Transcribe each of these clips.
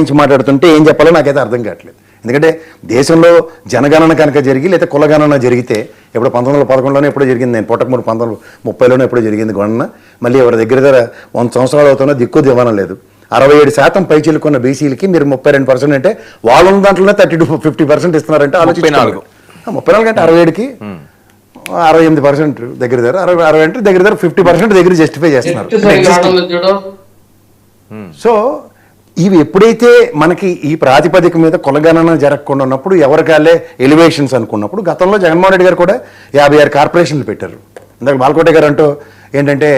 నుంచి మాట్లాడుతుంటే ఏం చెప్పాలో నాకైతే అర్థం కావట్లేదు. ఎందుకంటే దేశంలో జనగణన కనుక జరిగి లేదా కులగణన జరిగితే ఎప్పుడు 1911లోనే ఎప్పుడో జరిగింది, నేను పుట్టకముందు 1930లోనే ఎప్పుడో జరిగింది గణన. మళ్ళీ ఎవరి దగ్గర 100 సంవత్సరాలు అవుతున్నా దిక్కు దివానం లేదు. 67% పైచిలుకున్న బీసీలకి మీరు 32% అంటే వాళ్ళు ఉన్న దాంట్లోనే 30-50% ఇస్తున్నారంటే ఆలోచించాలి. 34 అంటే 67కి 68% దగ్గర 60 అంటే దగ్గర 50% దగ్గర జస్టిఫై చేస్తున్నారు. సో ఇవి ఎప్పుడైతే మనకి ఈ ప్రాతిపదిక మీద కులగణన జరగకుండా ఉన్నప్పుడు ఎవరికాలే ఎలివేషన్స్ అనుకున్నప్పుడు గతంలో జగన్మోహన్ రెడ్డి గారు కూడా 56 కార్పొరేషన్లు పెట్టారు. ఇందాక బాలకోట గారు అంటూ ఏంటంటే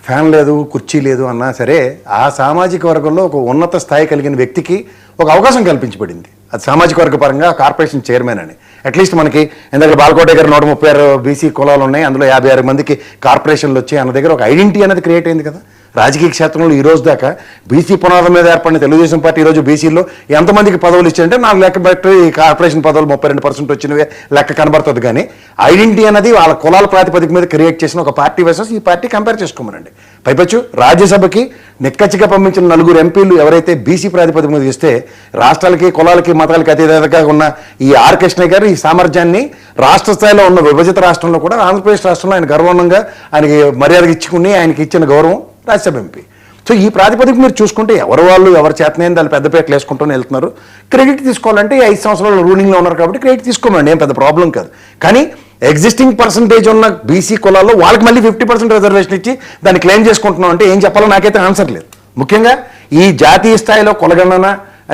ఫ్యాన్ లేదు కుర్చీ లేదు అన్నా సరే ఆ సామాజిక వర్గంలో ఒక ఉన్నత స్థాయి కలిగిన వ్యక్తికి ఒక అవకాశం కల్పించబడింది. అది సామాజిక వర్గ పరంగా కార్పొరేషన్ చైర్మన్ అని. అట్లీస్ట్ మనకి ఇందాక బాలకోట గారు 136 బీసీ కులాలు ఉన్నాయి, అందులో 56 మందికి కార్పొరేషన్లు వచ్చాయి అన్న దగ్గర ఒక ఐడెంటిటీ అనేది క్రియేట్ అయింది కదా. రాజకీయ క్షేత్రంలో ఈ రోజు దాకా బీసీ పునాదం మీద ఏర్పడిన తెలుగుదేశం పార్టీ ఈరోజు బీసీలో ఎంతమందికి పదవులు ఇచ్చారంటే నాకు లెక్క పెట్టి ఈ కార్పొరేషన్ పదవులు 32% వచ్చినవే లెక్క కనబడుతుంది. కానీ ఐడెంటిటీ అనేది వాళ్ళ కులాల ప్రాతిపదిక మీద క్రియేట్ చేసిన ఒక పార్టీ వర్సెస్ ఈ పార్టీ కంపేర్ చేసుకోమనండి. పైపచ్చు రాజ్యసభకి నిక్కచ్చిగా పంపించిన 4 ఎంపీలు ఎవరైతే బీసీ ప్రాతిపదిక మీద ఇస్తే రాష్ట్రాలకి కులాలకి మతాలకి అతీతంగా ఉన్న ఈ ఆర్ కృష్ణయ్య గారు ఈ సామర్థ్యాన్ని రాష్ట్ర స్థాయిలో ఉన్న విభజిత రాష్ట్రంలో కూడా ఆంధ్రప్రదేశ్ రాష్ట్రంలో ఆయన గర్వంగా ఆయనకి మర్యాద ఇచ్చుకుని ఆయనకి ఇచ్చిన గౌరవం రాజ్యసభ ఎంపీ. సో ఈ ప్రాతిపదిక మీరు చూసుకుంటే ఎవరు వాళ్ళు ఎవరు చేతనైంది వాళ్ళు పెద్దపేటలు వేసుకుంటూనే వెళ్తున్నారు. క్రెడిట్ తీసుకోవాలంటే 5 సంవత్సరాలు రూలింగ్లో ఉన్నారు కాబట్టి క్రెడిట్ తీసుకోమండి, ఏం పెద్ద ప్రాబ్లం కాదు. కానీ ఎగ్జిస్టింగ్ పర్సంటేజ్ ఉన్న బీసీ కులాల్లో వాళ్ళకి మళ్ళీ 50% రిజర్వేషన్ ఇచ్చి దాన్ని క్లెయిమ్ చేసుకుంటున్నాం అంటే ఏం చెప్పాలో నాకైతే ఆన్సర్ లేదు. ముఖ్యంగా ఈ జాతీయ స్థాయిలో కులగణన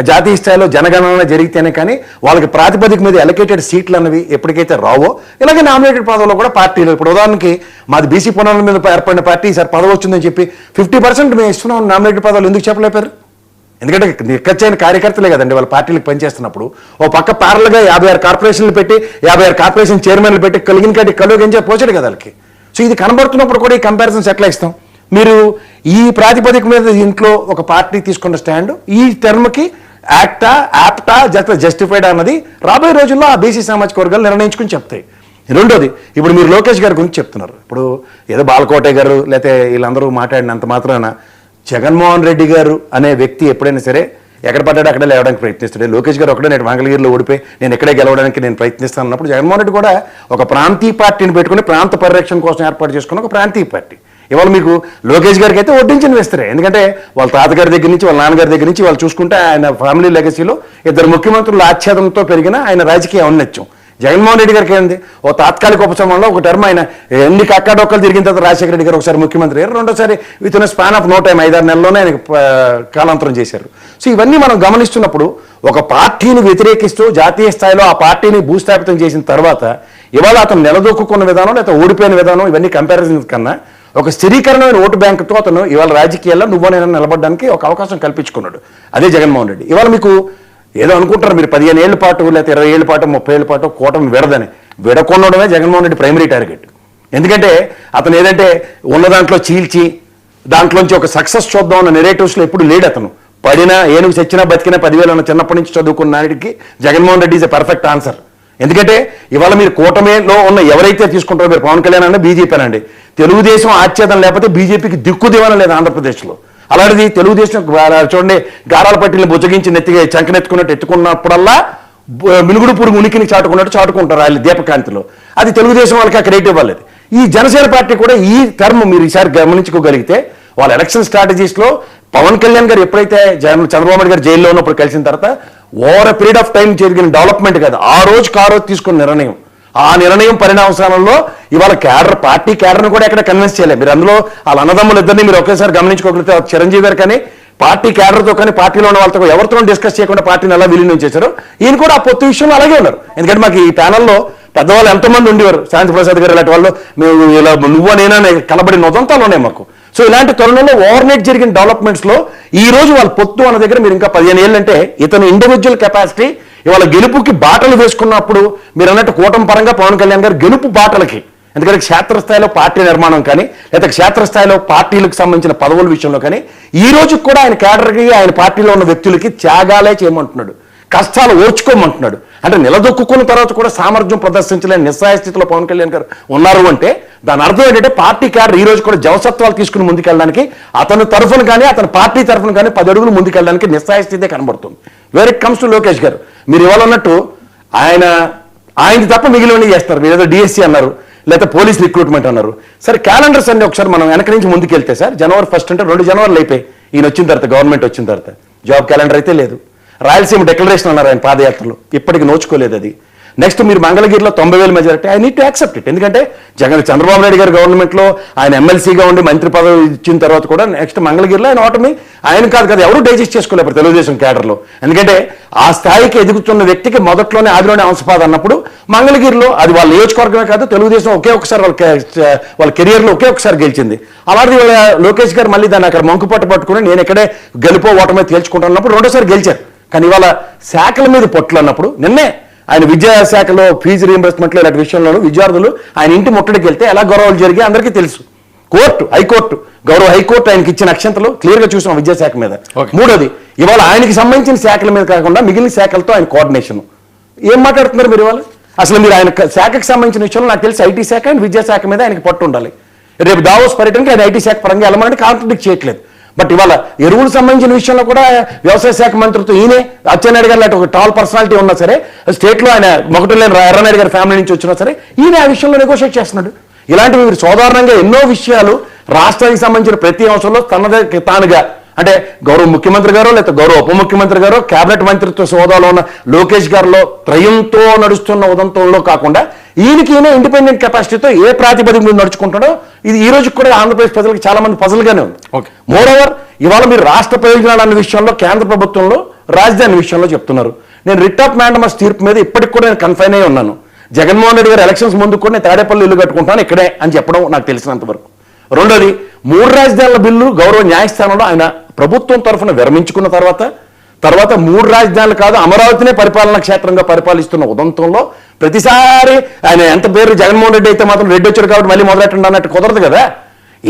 జాతీయ స్థాయిలో జనగణన జరిగితేనే కానీ వాళ్ళకి ప్రాతిపదిక మీద అలొకేటెడ్ సీట్లు అన్నవి ఎప్పటికైతే రావో ఇలాగే నామినేటెడ్ పదవుల్లో కూడా పార్టీలు ఇప్పుడు ఉదాహరణకి మాది బీసీ పునాదుల మీద ఏర్పడిన పార్టీ ఈసారి పదవి వచ్చిందని చెప్పి 50% మేము ఇస్తున్నాం నామినేటెడ్ పదవులు ఎందుకు చెప్పలేపారు? ఎందుకంటే నిక్కచ్చైన కార్యకర్తలే కదండి వాళ్ళ పార్టీలకు పనిచేస్తున్నప్పుడు. ఓ పక్క ప్యారల్గా 56 కార్పొరేషన్లు పెట్టి 56 కార్పొరేషన్ చైర్మన్లు పెట్టి కలిగిన కాటి కలుగించే పోచాడు కదా వాళ్ళకి. సో ఇది కనబడుతున్నప్పుడు కూడా ఈ కంపారిజన్స్ ఎట్లా ఇస్తాం? మీరు ఈ ప్రాతిపదిక మీద ఇంట్లో ఒక పార్టీ తీసుకున్న స్టాండ్ ఈ టర్మ్కి యాప్టా జస్టిఫైడ్ అన్నది రాబోయే రోజుల్లో ఆ బీసీ సామాజిక వర్గాలు నిర్ణయించుకుని చెప్తాయి. రెండోది, ఇప్పుడు మీరు లోకేష్ గారి గురించి చెప్తున్నారు. ఇప్పుడు ఏదో బాలకోట గారు లేకపోతే వీళ్ళందరూ మాట్లాడినంత మాత్రాన జగన్మోహన్ రెడ్డి గారు అనే వ్యక్తి ఎప్పుడైనా సరే ఎక్కడ పడ్డాడు అక్కడే లేవడానికి ప్రయత్నిస్తాడు. లోకేష్ గారు ఒకటే నేను మంగళగిరిలో ఓడిపోయి నేను ఎక్కడే గెలవడానికి నేను ప్రయత్నిస్తాను అన్నప్పుడు జగన్మోహన్ రెడ్డి కూడా ఒక ప్రాంతీయ పార్టీని పెట్టుకుని ప్రాంత పరిరక్షణ కోసం ఏర్పాటు చేసుకున్న ఒక ప్రాంతీయ పార్టీ. ఇవాళ మీకు లోకేష్ గారికి అయితే వడ్డించిన వేస్తారే, ఎందుకంటే వాళ్ళ తాతగారి దగ్గర నుంచి వాళ్ళ నాన్నగారి దగ్గర నుంచి వాళ్ళు చూసుకుంటే ఆయన ఫ్యామిలీ లెగసీలో 2 ముఖ్యమంత్రుల ఆచ్ఛేదంతో పెరిగిన ఆయన రాజకీయ ఔన్నత్యం. జగన్మోహన్ రెడ్డి గారికి ఏంది ఓ తాత్కాలిక ఉపశమనంలో ఒక టర్మ్ ఆయన ఎన్ని కక్కడొక్కలు తిరిగిన తర్వాత రాజశేఖర రెడ్డి గారు ఒకసారి ముఖ్యమంత్రి అయ్యారు, రెండోసారి విత్ ఇన్ స్పాన్ ఆఫ్ 5 నెలల్లోనే ఆయన కాలాంతరం చేశారు. సో ఇవన్నీ మనం గమనిస్తున్నప్పుడు ఒక పార్టీని వ్యతిరేకిస్తూ జాతీయ స్థాయిలో ఆ పార్టీని భూస్థాపితం చేసిన తర్వాత ఇవాళ అతను నిలదొక్కున్న విధానం లేదా ఓడిపోయిన విధానం ఇవన్నీ కంపారిజన్ కన్నా ఒక స్థిరీకరణమైన ఓటు బ్యాంకుతో అతను ఇవాళ రాజకీయాల్లో నువ్వనైనా నిలబడడానికి ఒక అవకాశం కల్పించుకున్నాడు. అదే జగన్మోహన్ రెడ్డి. ఇవాళ మీకు ఏదో అనుకుంటారు మీరు 15 ఏళ్ల పాటు లేకపోతే 20 ఏళ్ల పాటు 30 ఏళ్ల పాటు కూటమి విడదని విడకొనడమే జగన్మోహన్ రెడ్డి ప్రైమరీ టార్గెట్. ఎందుకంటే అతను ఏదంటే ఉన్న దాంట్లో చీల్చి దాంట్లోంచి ఒక సక్సెస్ చూద్దాం అన్న నెరేటివ్స్లో ఎప్పుడు లేడు. అతను పడినా ఏనుగు చచ్చినా బతికినా 10,000 అన్న చిన్నప్పటి నుంచి చదువుకున్న నాటికి Jaganmohan Reddy is a perfect answer. ఎందుకంటే ఇవాళ మీరు కూటమిలో ఉన్న ఎవరైతే తీసుకుంటారో మీరు పవన్ కళ్యాణ్ అన్న బీజేపీ అనండి, తెలుగుదేశం ఆచ్ఛేదం లేకపోతే బీజేపీకి దిక్కు దివానం లేదు ఆంధ్రప్రదేశ్లో. అలాంటిది తెలుగుదేశం చూడండి గారాల పట్టిని బుజ్జగించి నెత్తిగా చంకనెత్తుకున్నట్టు ఎత్తుకున్నప్పుడల్లా మినుగుడు పురుగు ఉనికిని చాటుకున్నట్టు చాటుకుంటారు వాళ్ళు దీపకాంతిలో. అది తెలుగుదేశం వాళ్ళకి ఆ క్రెడిట్ ఇవ్వలేదు. ఈ జనసేన పార్టీ కూడా ఈ టర్మ్ మీరు ఈసారి గమనించుకోగలిగితే వాళ్ళ ఎలక్షన్ స్ట్రాటజీస్లో పవన్ కళ్యాణ్ గారు ఎప్పుడైతే చంద్రబాబు నాయుడు గారు జైల్లో ఉన్నప్పుడు కలిసిన తర్వాత over a period of time జరిగిన డెవలప్మెంట్ కాదు, ఆ రోజు తీసుకున్న నిర్ణయం, ఆ నిర్ణయం పరిణామస్థానంలో ఇవాళ పార్టీ క్యాడర్ను కూడా ఎక్కడ కన్విన్స్ చేయలేదు. మీరు అందులో వాళ్ళ అన్నదమ్ములు ఇద్దరిని మీరు ఒకేసారి గమనించుకోగలిగితే చిరంజీవి గారు కానీ పార్టీ క్యాడర్తో కానీ పార్టీలో ఉన్న వాళ్ళతో ఎవరితో డిస్కస్ చేయకుండా పార్టీని ఎలా విలీనం చేశారు, ఈయన కూడా ఆ పొత్తు విషయంలో అలాగే ఉన్నారు. ఎందుకంటే మాకు ఈ ప్యానల్లో పెద్దవాళ్ళు ఎంతమంది ఉండేవారు, శాంతి ప్రసాద్ గారు ఇలాంటి వాళ్ళు మేము ఇలా నువ్వు నేనా కలబడి నొదంతాలు ఉన్నాయి మాకు. సో ఇలాంటి తరుణంలో ఓవర్నైట్ జరిగిన డెవలప్మెంట్స్లో ఈ రోజు వాళ్ళ పొత్తు అన్న దగ్గర మీరు ఇంకా 15 ఏళ్ళు అంటే ఇతను ఇండివిజువల్ కెపాసిటీ ఇవాళ గెలుపుకి బాటలు వేసుకున్నప్పుడు మీరు అన్నట్టు కూటమి పరంగా పవన్ కళ్యాణ్ గారు గెలుపు బాటలకి, ఎందుకంటే క్షేత్రస్థాయిలో పార్టీ నిర్మాణం కానీ లేదా క్షేత్రస్థాయిలో పార్టీలకు సంబంధించిన పదవుల విషయంలో కానీ ఈ రోజు కూడా ఆయన క్యాడర్కి ఆయన పార్టీలో ఉన్న వ్యక్తులకి త్యాగాలే చేయమంటున్నాడు, కష్టాలు ఓర్చుకోమంటున్నాడు. అంటే నిలదొక్కున్న తర్వాత కూడా సామర్థ్యం ప్రదర్శించలేని నిస్సహాయ స్థితిలో పవన్ కళ్యాణ్ గారు ఉన్నారు అంటే దాని అర్థం ఏంటంటే పార్టీ క్యాడర్ ఈ రోజు కూడా జవసత్వాలు తీసుకుని ముందుకెళ్ళడానికి అతని తరఫున కానీ అతని పార్టీ తరఫున కానీ 10 అడుగులు ముందుకెళ్ళడానికి నిస్సహాయ స్థితే కనబడుతుంది. Where it comes to Lokesh గారు, మీరు ఇవాళ ఉన్నట్టు ఆయన తప్ప మిగిలినవి చేస్తారు. మీరు ఏదో డిఎస్సీ అన్నారు, లేకపోతే పోలీస్ రిక్రూట్మెంట్ అన్నారు. సరే క్యాలెండర్స్ అన్ని ఒకసారి మనం వెనక నుంచి ముందుకెళ్తే సార్ జనవరి 1 అంటే 2 జనవరిలు అయిపోయి ఈయన వచ్చిన తర్వాత గవర్నమెంట్ వచ్చిన తర్వాత జాబ్ క్యాలెండర్ అయితే లేదు. రాయలసీమ డిక్లరేషన్ అన్నారు ఆయన పాదయాత్రలో, ఇప్పటికి నోచుకోలేదు అది. నెక్స్ట్ మీరు మంగళగిరిలో 90,000 majority, I need to accept it. ఎందుకంటే చంద్రబాబు నాయుడు గారి గవర్నమెంట్లో ఆయన ఎమ్మెల్సీగా ఉండి మంత్రి పదవి ఇచ్చిన తర్వాత కూడా నెక్స్ట్ మంగళగిరిలో ఆయన ఓటమి ఆయన కాదు కదా ఎవరు డైజెస్ట్ చేసుకోలేరు తెలుగుదేశం క్యాడర్లో. ఎందుకంటే ఆ స్థాయికి ఎదుగుతున్న వ్యక్తికి మొదట్లోనే ఆదిలోనే అంశపాద అన్నప్పుడు మంగళగిరిలో అది వాళ్ళ నియోజకవర్గమే కాదు తెలుగుదేశం ఒకే ఒకసారి వాళ్ళ కెరియర్లో ఒకే ఒకసారి గెలిచింది. అలాంటి లోకేష్ గారు మళ్ళీ దాన్ని అక్కడ మంకుపట్టు పట్టుకుని నేను ఇక్కడే గెలుపో ఓటమే తేల్చుకుంటున్నప్పుడు రెండోసారి గెలిచారు. కానీ ఇవాళ శాఖల మీద పొట్లు అన్నప్పుడు నిన్నే ఆయన విద్యాశాఖలో ఫీజు రీయింబర్స్మెంట్లో ఇలాంటి విషయంలోనూ విద్యార్థులు ఆయన ఇంటి ముట్టడికి వెళ్తే ఎలా గౌరవాలు జరిగి అందరికీ తెలుసు. హైకోర్టు గౌరవ హైకోర్టు ఆయనకి ఇచ్చిన అక్షంతలు క్లియర్గా చూసాం విద్యాశాఖ మీద. మూడోది ఇవాళ ఆయనకి సంబంధించిన శాఖల మీద కాకుండా మిగిలిన శాఖలతో ఆయన కోఆర్డినేషన్. ఏం మాట్లాడుతున్నారు మీరు ఇవాళ? అసలు మీరు ఆయన శాఖకు సంబంధించిన విషయంలో నాకు తెలిసి ఐటీ శాఖ అండ్ విద్యాశాఖ మీద ఆయనకి పట్టు ఉండాలి. రేపు దావోస్ పర్యటనకి ఆయన ఐటీ శాఖ పరంగా వెళ్ళమని కాంట్రడిక్ట్ చేయట్లేదు. బట్ ఇవాళ ఎరువులకు సంబంధించిన విషయంలో కూడా వ్యవసాయ శాఖ మంత్రితో ఈయనే అచ్చెన్నాయుడు గారు లాంటి ఒక టాల్ పర్సనాలిటీ ఉన్నా సరే స్టేట్లో ఆయన మొగటలేని ఎర్రనాయుడు గారి ఫ్యామిలీ నుంచి వచ్చినా సరే ఈయన ఆ విషయంలో నెగోషియేట్ చేస్తున్నాడు. ఇలాంటివి మీరు సాధారణంగా ఎన్నో విషయాలు రాష్ట్రానికి సంబంధించిన ప్రతి అంశంలో తానుగా అంటే గౌరవ ముఖ్యమంత్రి గారో లేదా గౌరవ ఉప ముఖ్యమంత్రి గారో కేబినెట్ మంత్రిత్వ హోదాలో ఉన్న లోకేష్ గారిలో త్రయంతో నడుస్తున్న ఉదంతంలో కాకుండా ఈయన ఇండిపెండెంట్ కెపాసిటీతో ఏ ప్రాతిపదిక మీద నడుచుకుంటాడో ఇది ఈ రోజు కూడా ఆంధ్రప్రదేశ్ ప్రజలకు చాలా మంది పజల్గానే ఉంది. మోరోవర్ ఇవాళ మీరు రాష్ట్ర ప్రయోజనాలు అన్న విషయంలో కేంద్ర ప్రభుత్వంలో రాజధాని విషయంలో చెప్తున్నారు. నేను రిట్ ఆఫ్ మ్యాండమస్ తీర్పు మీద ఇప్పటికి కూడా నేను కన్ఫైన్ అయి ఉన్నాను. జగన్మోహన్ రెడ్డి గారు ఎలక్షన్స్ ముందు కూడా నేను తాడేపల్లి ఇల్లు కట్టుకుంటాను ఇక్కడే అని చెప్పడం నాకు తెలిసినంత వరకు. రెండోది 3 రాజధానుల బిల్లు గౌరవ న్యాయస్థానంలో ఆయన ప్రభుత్వం తరఫున విరమించుకున్న తర్వాత 3 రాజధానులు కాదు అమరావతినే పరిపాలనా క్షేత్రంగా పరిపాలిస్తున్న ఉదంతంలో ప్రతిసారి ఆయన ఎంత పేరు జగన్మోహన్ రెడ్డి అయితే మాత్రం రెడ్డి వచ్చాడు కాబట్టి మళ్ళీ మొదలెట్టండి అన్నట్టు కుదరదు కదా.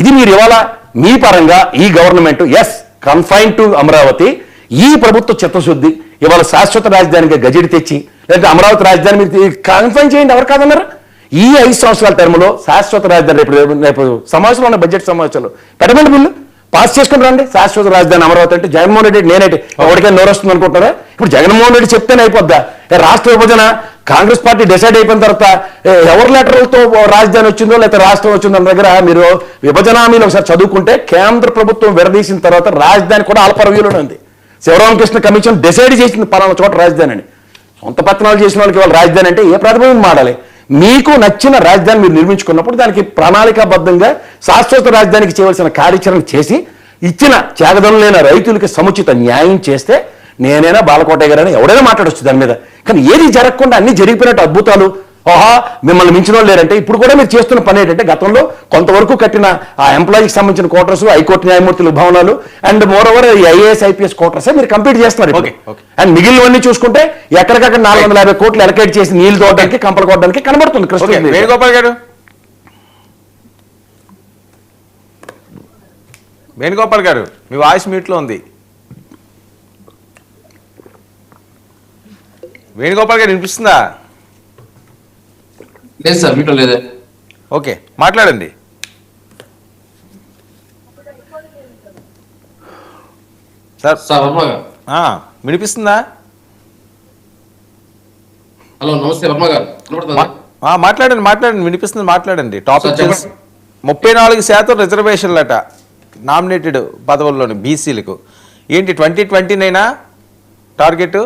ఇది మీరు ఇవాళ మీ పరంగా ఈ గవర్నమెంట్ కన్ఫైన్ టు అమరావతి ఈ ప్రభుత్వ చిత్తశుద్ధి ఇవాళ శాశ్వత రాజధానిగా గజెట్ తెచ్చి లేకపోతే అమరావతి రాజధాని మీరు కన్ఫైన్ చేయండి ఎవరు కాదన్నారు. ఈ 5 సంవత్సరాల టర్మ్లో శాశ్వత రాజధాని రేపు సమావేశంలో ఉన్న బడ్జెట్ సమావేశాలు పెట్టమండి బిల్లు పాస్ చేసుకుని రండి. శాశ్వత రాజధాని అమరావతి అంటే జగన్మోహన్ రెడ్డి నేనైతే ఎవరికైనా నోరొస్తుంది అనుకుంటారా? ఇప్పుడు జగన్మోహన్ రెడ్డి చెప్తేనే అయిపోద్దా? రాష్ట్ర విభజన కాంగ్రెస్ పార్టీ డిసైడ్ అయిపోయిన తర్వాత ఎవరి లెటర్లతో రాజధాని వచ్చిందో లేకపోతే రాష్ట్రం వచ్చిందో అన్న దగ్గర మీరు విభజన హామీలు ఒకసారి చదువుకుంటే కేంద్ర ప్రభుత్వం విడదీసిన తర్వాత రాజధాని కూడా అల్పరవ్యూలోనే ఉంది. శివరామకృష్ణ కమిషన్ డిసైడ్ చేసింది పలానా చోట రాజధాని అని. సొంత పత్రాలు చేసిన వాళ్ళకి వాళ్ళు రాజధాని అంటే ఏ ప్రాతిపదికన మాడాలి? మీకు నచ్చిన రాజధాని మీరు నిర్మించుకున్నప్పుడు దానికి ప్రణాళికాబద్ధంగా శాశ్వత రాజధానికి చేయవలసిన కార్యాచరణ చేసి ఇచ్చిన త్యాగదనులైన రైతులకి సముచిత న్యాయం చేస్తే నేనైనా బాలకోటయ్య గారైనా ఎవరైనా మాట్లాడొచ్చు దాని మీద. కానీ ఏది జరగకుండా అన్ని జరిగిపోయినట్టు అద్భుతాలు మిమ్మల్ని మించిన వాళ్ళు లేరంటే ఇప్పుడు కూడా మీరు చేస్తున్న పని ఏంటంటే గతంలో కొంతవరకు కట్టిన ఆ ఎంప్లాయీకి సంబంధించిన క్వార్టర్స్ హైకోర్టు న్యాయమూర్తుల భవనాలు అండ్ మోర్ ఓవర్ ఈ ఐఏఎస్ ఐపీఎస్ క్వార్టర్స్ మీరు కంప్లీట్ చేస్తున్నారు. అండ్ మిగిలినవన్నీ చూసుకుంటే ఎక్కడికక్కడ 450 కోట్లు ఎలకేట్ చేసి నీళ్లు తోడడానికి కంపలు కొట్టడానికి కనబడుతుంది. కృష్ణ వేణుగోపాల్ గారు వేణుగోపాల్ గారు మీ వాయిస్ మ్యూట్లో ఉంది. వేణుగోపాల్ గారు వినిపిస్తుందా? లేదు సార్ మీటో లేదే. ఓకే మాట్లాడండి. సార్ వర్మ గారు వినిపిస్తుందా? హలో నమస్తే వర్మ గారు మాట్లాడండి వినిపిస్తుంది మాట్లాడండి. టాపిక్ 34% రిజర్వేషన్లట నామినేటెడ్ పదవుల్లోని బీసీలకు ఏంటి 2029 టార్గెట్?